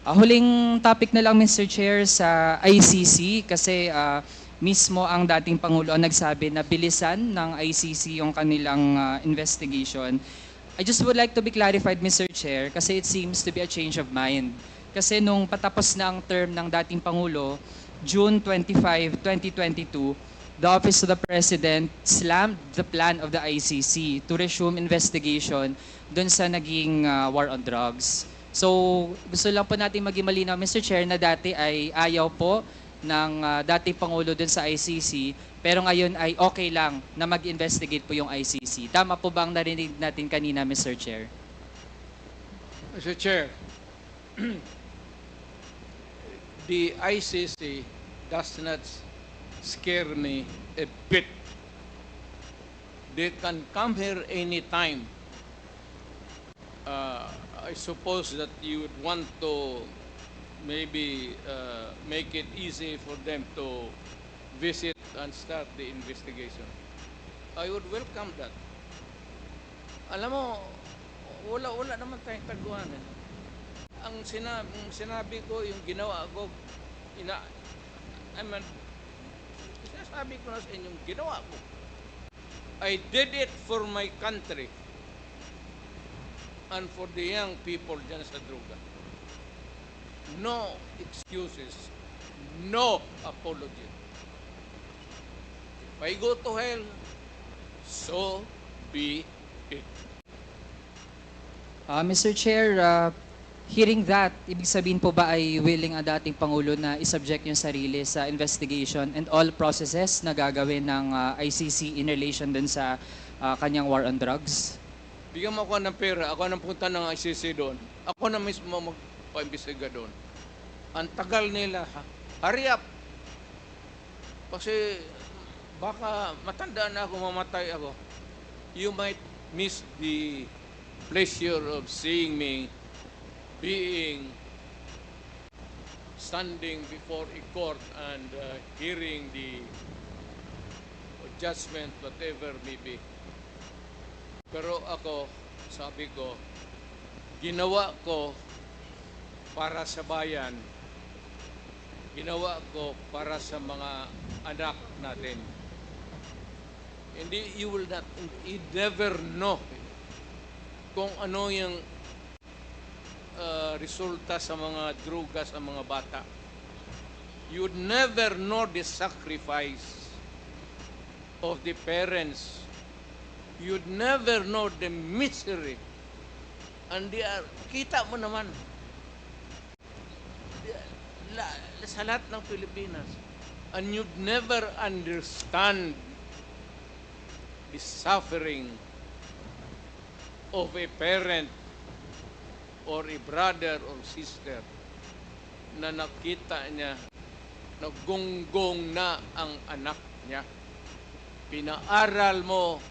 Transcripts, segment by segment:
Huling topic na lang, Mr. Chair, sa ICC kasi mismo ang dating Pangulo ang nagsabi na bilisan ng ICC yung kanilang investigation. I just would like to be clarified, Mr. Chair, kasi it seems to be a change of mind. Kasi nung patapos na ang term ng dating Pangulo, June 25, 2022, the Office of the President slammed the plan of the ICC to resume investigation dun sa naging war on drugs. So, gusto lang po natin maging malinaw, Mr. Chair, na dati ay ayaw po ng dating Pangulo dun sa ICC, pero ngayon ay okay lang na mag-investigate po yung ICC. Tama po ba ang narinig natin kanina, Mr. Chair? Mr. Chair, the ICC does not scare me a bit. They can come here anytime. I suppose that you would want to maybe make it easy for them to visit and start the investigation. I would welcome that. Alam mo, wala naman tayong taguan. Ang sinabi ko, yung ginawa ko, sinasabi ko na sa inyong ginawa ko. I did it for my country and for the young people dyan sa droga. No excuses, no apology. If I go to hell, so be it. Mr. Chair, hearing that, ibig sabihin po ba ay willing ang dating Pangulo na isubject yung sarili sa investigation and all processes na gagawin ng ICC in relation dun sa kanyang war on drugs? Bigyan mo ako ng pera, ako nang punta ng ICC doon. Ako na mismo magpa-imbestiga doon. Ang tagal nila, hurry up. Kasi baka matanda na ako, mamatay ako. You might miss the pleasure of seeing me standing before a court and hearing the judgment, whatever may be. Pero ako, sabi ko, ginawa ko para sa bayan, ginawa ko para sa mga anak natin. Hindi, you never know kung ano yung resulta sa mga droga sa mga bata. You would never know the sacrifice of the parents. You'd never know the misery. And kita mo naman, sa lahat ng Pilipinas. And you'd never understand the suffering of a parent or a brother or sister na nakita niya naggunggong na ang anak niya. Pinaaral mo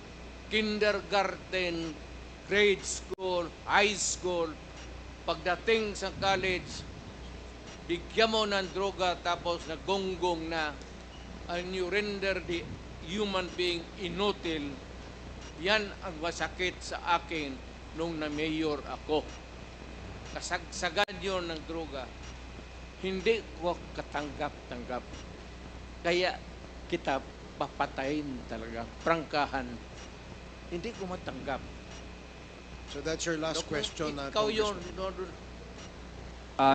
kindergarten, grade school, high school, pagdating sa college, bigyan mo ng droga tapos nagunggong na, and you render the human being inutil. Yan ang masakit sa akin nung na-mayor ako. Kasagsagan yun ng droga. Hindi ko katanggap-tanggap. Kaya kita papatayin talaga, prangkahan. Hindi ko matanggap. So that's your last question, Ikaw yun, Congressman.